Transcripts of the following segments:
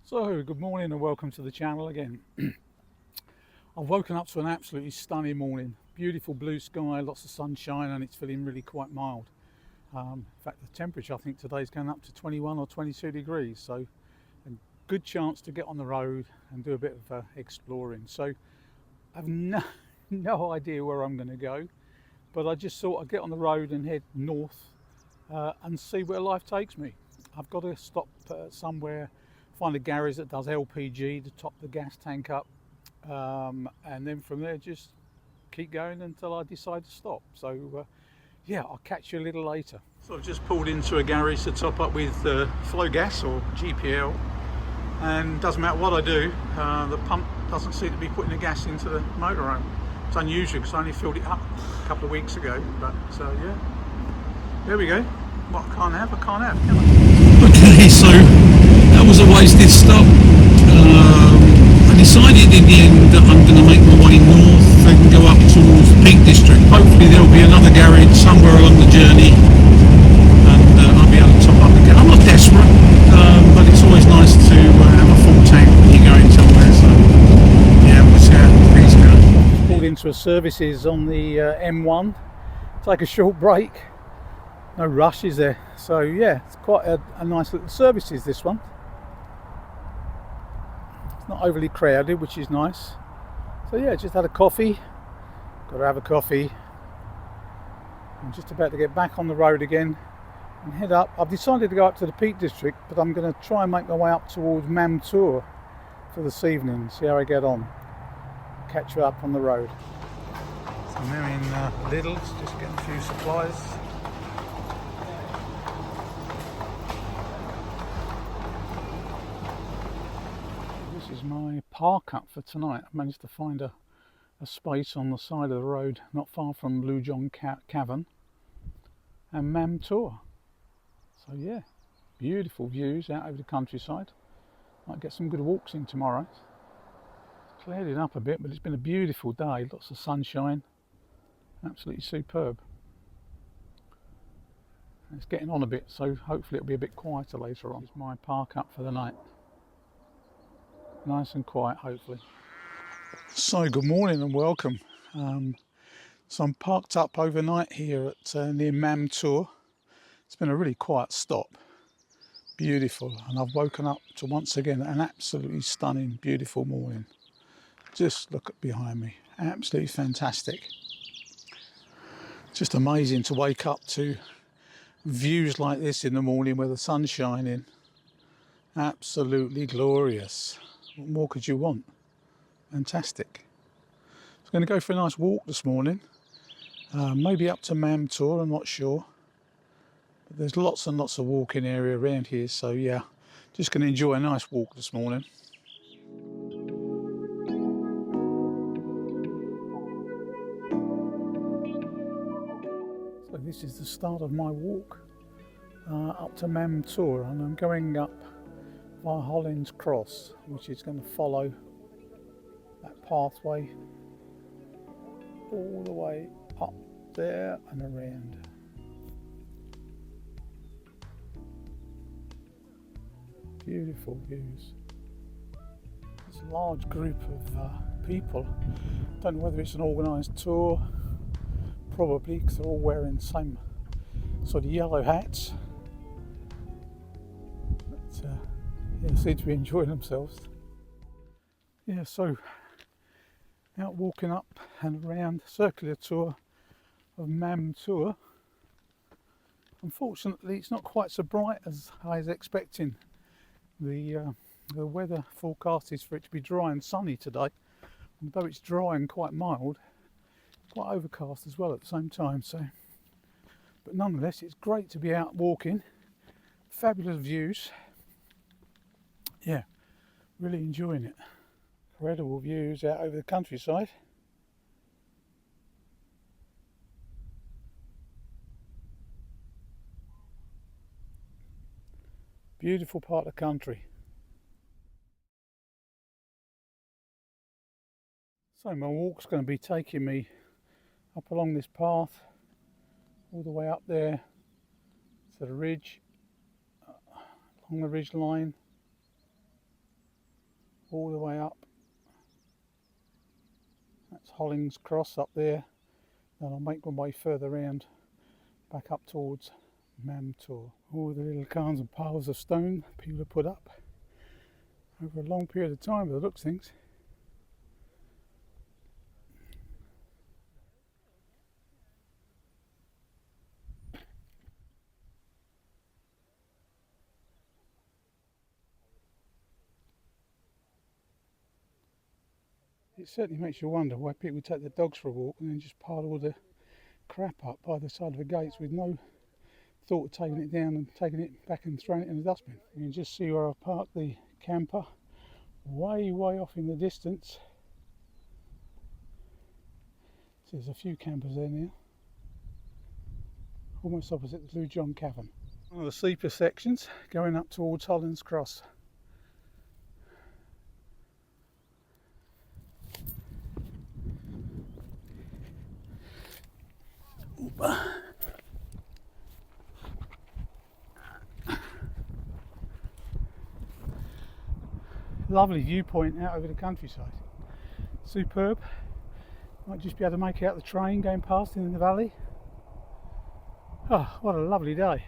So, good morning and welcome to the channel again. I've woken up to an absolutely stunning morning. Beautiful blue sky, lots of sunshine, and it's feeling really quite mild. In fact, the temperature I think today is going up to 21 or 22 degrees, so a good chance to get on the road and do a bit of exploring. So, I've no idea where I'm going to go, but I just thought I'd get on the road and head north and see where life takes me. I've got to stop somewhere, find a garage that does LPG to top the gas tank up, and then from there just keep going until I decide to stop. So yeah, I'll catch you a little later. So I've just pulled into a garage to top up with flow gas or GPL, and doesn't matter what I do, the pump doesn't seem to be putting the gas into the motorhome. It's unusual because I only filled it up a couple of weeks ago, but yeah, there we go. What I can't have, can I? Okay, so that was a wasted stop. I decided in the end that I'm going to make my way north and go up towards the Peak District. Hopefully there'll be another garage somewhere along the journey, and I'll be able to top up again. I'm not desperate, but it's always nice to have a full tank when you're going somewhere. So yeah, we'll see how things go. Pulled into a services on the M1. Take a short break. No rush is there, so yeah, it's quite a nice little services, this one. It's not overly crowded, which is nice. So yeah, just had a coffee. Got to have a coffee. I'm just about to get back on the road again and head up. I've decided to go up to the Peak District, but I'm going to try and make my way up towards Mamtour for this evening, see how I get on. Catch you up on the road. So I'm now in Lidl's, just getting a few supplies. This is my park up for tonight. I've managed to find a space on the side of the road not far from Blue John Cavern and Mamtour. So yeah, beautiful views out over the countryside. Might get some good walks in tomorrow. It's clouded up a bit, but it's been a beautiful day, lots of sunshine, absolutely superb. And it's getting on a bit, so hopefully it'll be a bit quieter later on. This is my park up for the night. Nice and quiet, hopefully. So good morning and welcome. So I'm parked up overnight here at near Mamtour. It's been a really quiet stop, beautiful, and I've woken up to once again an absolutely stunning, beautiful morning. Just look at behind me, absolutely fantastic. Just amazing to wake up to views like this in the morning where the sun's shining. Absolutely glorious. What more could you want? Fantastic. I'm going to go for a nice walk this morning, maybe up to Mamtour, I'm not sure. But there's lots and lots of walking area around here, so yeah, just going to enjoy a nice walk this morning. So this is the start of my walk up to Mamtour, and I'm going up via Holland's Cross, which is going to follow that pathway all the way up there and around. Beautiful views. There's a large group of people. Don't know whether it's an organised tour, probably, because they're all wearing the same sort of yellow hats. But yeah, they seem to be enjoying themselves. Yeah, so out walking up and around, circular tour of Mamtour. Unfortunately, it's not quite so bright as I was expecting. The weather forecast is for it to be dry and sunny today. Although it's dry and quite mild, quite overcast as well at the same time. So, but nonetheless, it's great to be out walking. Fabulous views. Yeah, really enjoying it. Incredible views out over the countryside. Beautiful part of the country. So my walk's going to be taking me up along this path, all the way up there to the ridge, along the ridge line, all the way up. That's Hollings Cross up there. Then I'll make my way further round, back up towards Mamtor. All the little cairns and piles of stone people have put up over a long period of time by the looks of things. It certainly makes you wonder why people take their dogs for a walk and then just pile all the crap up by the side of the gates with no thought of taking it down and taking it back and throwing it in the dustbin. You can just see where I've parked the camper, way off in the distance. So there's a few campers there now, almost opposite the Blue John Cavern. One of the steeper sections going up towards Hollings Cross. Lovely viewpoint out over the countryside. Superb. Might just be able to make out the train going past in the valley. Oh, what a lovely day.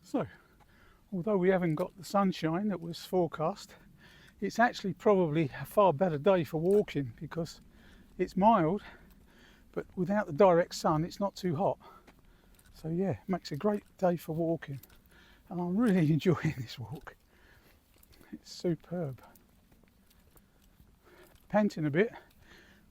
So, although we haven't got the sunshine that was forecast, it's actually probably a far better day for walking because it's mild, but without the direct sun it's not too hot. So yeah, it makes a great day for walking, and I'm really enjoying this walk. It's superb. Panting a bit,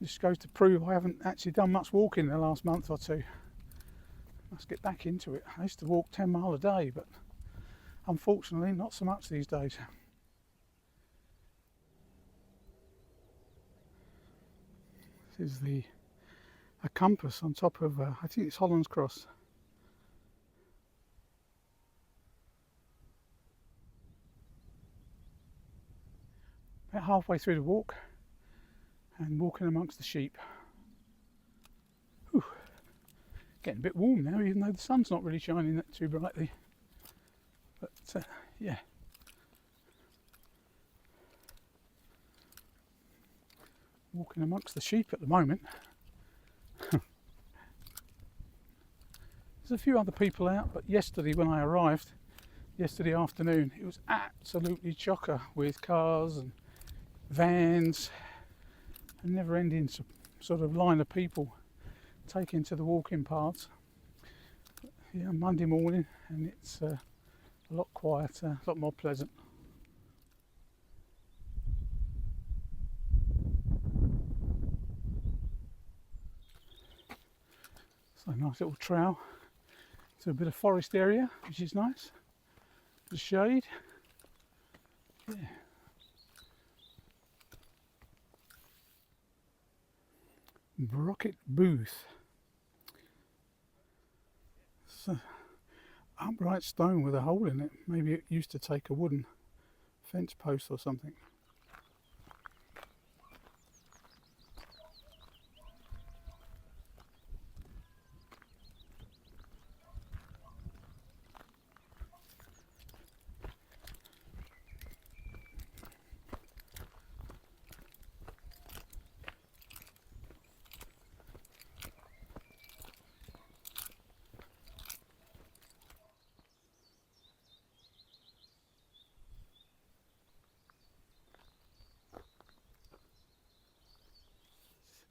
just goes to prove I haven't actually done much walking in the last month or two. Must get back into it. I used to walk 10 miles a day, but unfortunately not so much these days. This is a compass on top of, I think it's Hollings Cross. About halfway through the walk and walking amongst the sheep. Whew. Getting a bit warm now, even though the sun's not really shining that too brightly. But yeah. Walking amongst the sheep at the moment. There's a few other people out, but yesterday when I arrived, yesterday afternoon, it was absolutely chocker with cars and vans, a never-ending sort of line of people taking to the walking paths. Yeah, Monday morning, and it's a lot quieter, a lot more pleasant. So a nice little trail to a bit of forest area, which is nice. The shade. Yeah. Brocket Booth. It's an upright stone with a hole in it. Maybe it used to take a wooden fence post or something.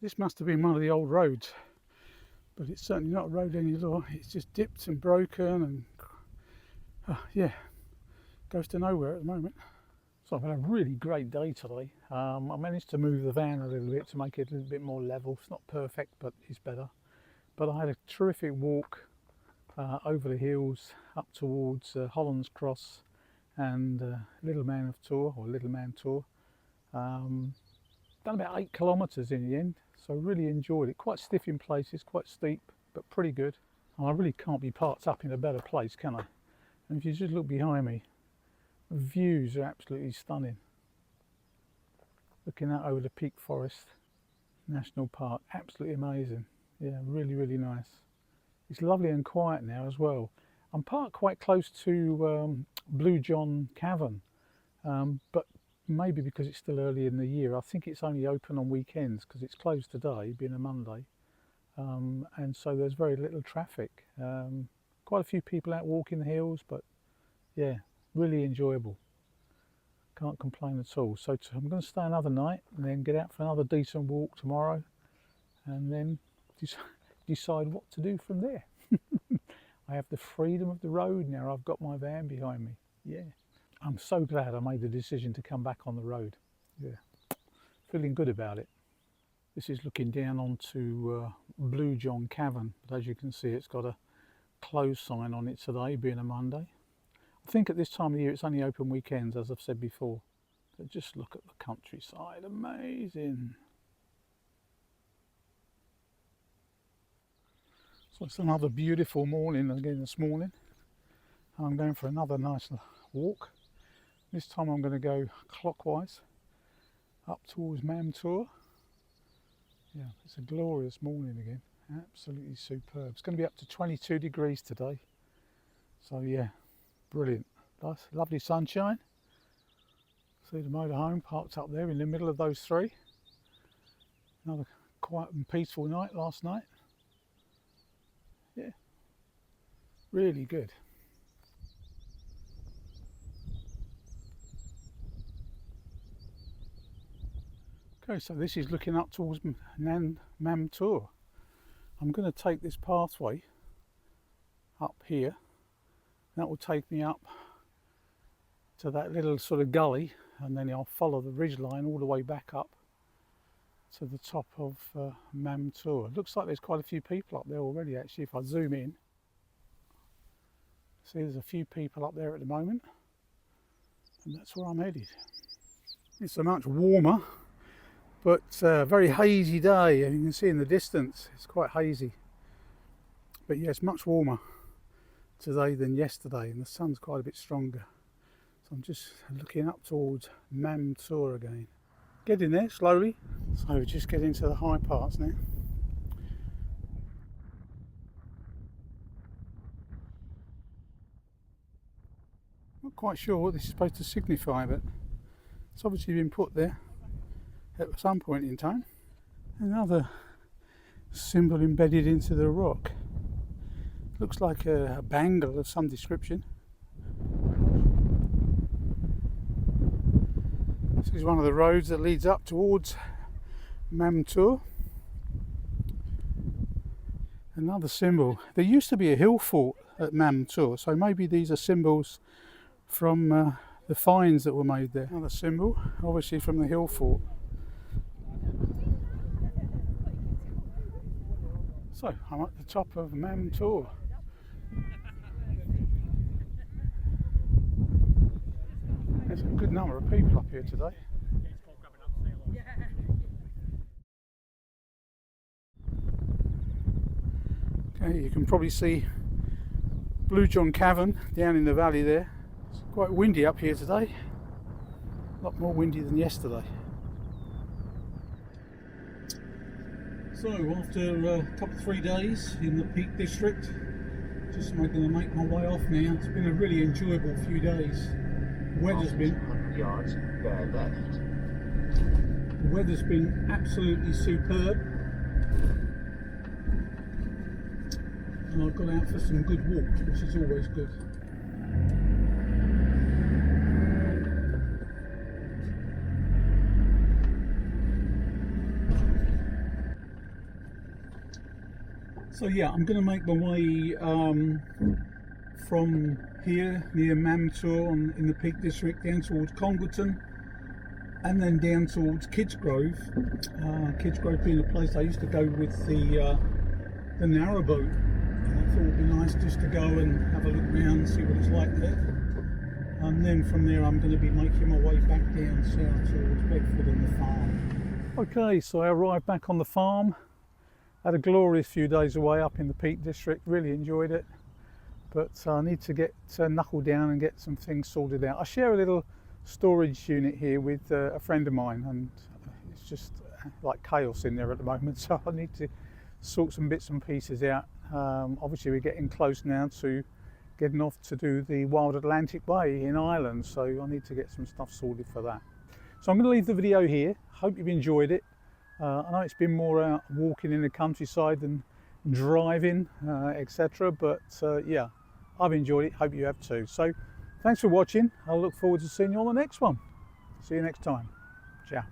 This must have been one of the old roads, but it's certainly not a road anymore. It's just dipped and broken and yeah, goes to nowhere at the moment. So I've had a really great day today. I managed to move the van a little bit to make it a little bit more level. It's not perfect, but it's better. But I had a terrific walk over the hills up towards Hollings Cross and Little Man Tour. Done about 8 kilometres in the end, so really enjoyed it. Quite stiff in places, quite steep, but pretty good. And I really can't be parked up in a better place, can I? And if you just look behind me, the views are absolutely stunning. Looking out over the peak forest. National Park. Absolutely amazing. Yeah, really, really nice. It's lovely and quiet now as well. I'm parked quite close to Blue John Cavern, but maybe because it's still early in the year, I think it's only open on weekends because it's closed today, being a Monday. And so there's very little traffic. Quite a few people out walking the hills, but yeah, really enjoyable. Can't complain at all. So I'm going to stay another night and then get out for another decent walk tomorrow, and then decide what to do from there. I have the freedom of the road now. I've got my van behind me. Yeah, I'm so glad I made the decision to come back on the road. Yeah, feeling good about it. This is looking down onto Blue John Cavern, but as you can see, it's got a close sign on it today, being a Monday. I think at this time of the year it's only open weekends, as I've said before. But just look at the countryside, amazing. So it's another beautiful morning again this morning. I'm going for another nice walk. This time I'm going to go clockwise up towards Mamtour. Yeah, it's a glorious morning again, absolutely superb. It's going to be up to 22 degrees today. So yeah, brilliant. Nice, lovely sunshine. See the motorhome parked up there in the middle of those three. Another quiet and peaceful night last night. Yeah, really good. Okay, so this is looking up towards Mamtour. I'm going to take this pathway up here. That will take me up to that little sort of gully, and then I'll follow the ridge line all the way back up to the top of Mamtour. Looks like there's quite a few people up there already actually. If I zoom in, see there's a few people up there at the moment, and that's where I'm headed. It's a much warmer but very hazy day, and you can see in the distance it's quite hazy, but yeah, it's much warmer today than yesterday, and the sun's quite a bit stronger. So I'm just looking up towards Mamtour again. Getting there slowly. So just getting to the high parts now. Not quite sure what this is supposed to signify, but it's obviously been put there at some point in time. Another symbol embedded into the rock. Looks like a bangle of some description. This is one of the roads that leads up towards Mamtour. Another symbol. There used to be a hill fort at Mamtour, so maybe these are symbols from the finds that were made there. Another symbol, obviously from the hill fort. So I'm at the top of Mamtour. There's a good number of people up here today. Okay, you can probably see Blue John Cavern down in the valley there. It's quite windy up here today. A lot more windy than yesterday. So after a couple of 3 days in the Peak District, just going to make my way off now. It's been a really enjoyable few days. The weather's been absolutely superb, and I've got out for some good walks, which is always good. So yeah, I'm going to make my way from here near Mamtour in the Peak District down towards Congleton, and then down towards Kidsgrove. Kidsgrove being a place I used to go with the narrowboat. And I thought it would be nice just to go and have a look around and see what it's like there. And then from there I'm going to be making my way back down south towards Bedford and the farm. Okay, so I arrived back on the farm. Had a glorious few days away up in the Peak District, really enjoyed it. But I need to get knuckle down and get some things sorted out. I share a little storage unit here with a friend of mine, and it's just like chaos in there at the moment, so I need to sort some bits and pieces out. Obviously we're getting close now to getting off to do the Wild Atlantic Way in Ireland, so I need to get some stuff sorted for that. So I'm going to leave the video here. Hope you've enjoyed it. I know it's been more out walking in the countryside than driving, etc. But yeah, I've enjoyed it. Hope you have too. So thanks for watching. I'll look forward to seeing you on the next one. See you next time. Ciao.